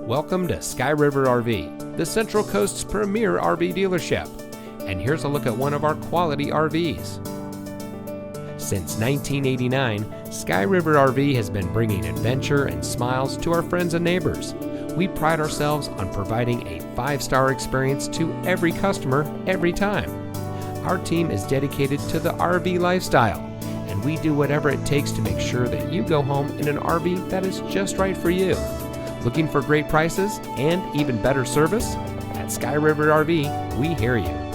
Welcome to Sky River RV, the Central Coast's premier RV dealership. And here's a look at one of our quality RVs. Since 1989, Sky River RV has been bringing adventure and smiles to our friends and neighbors. We pride ourselves on providing a 5-star experience to every customer every time. Our team is dedicated to the RV lifestyle, and we do whatever it takes to make sure that you go home in an RV that is just right for you. Looking for great prices and even better service? At Sky River RV, we hear you.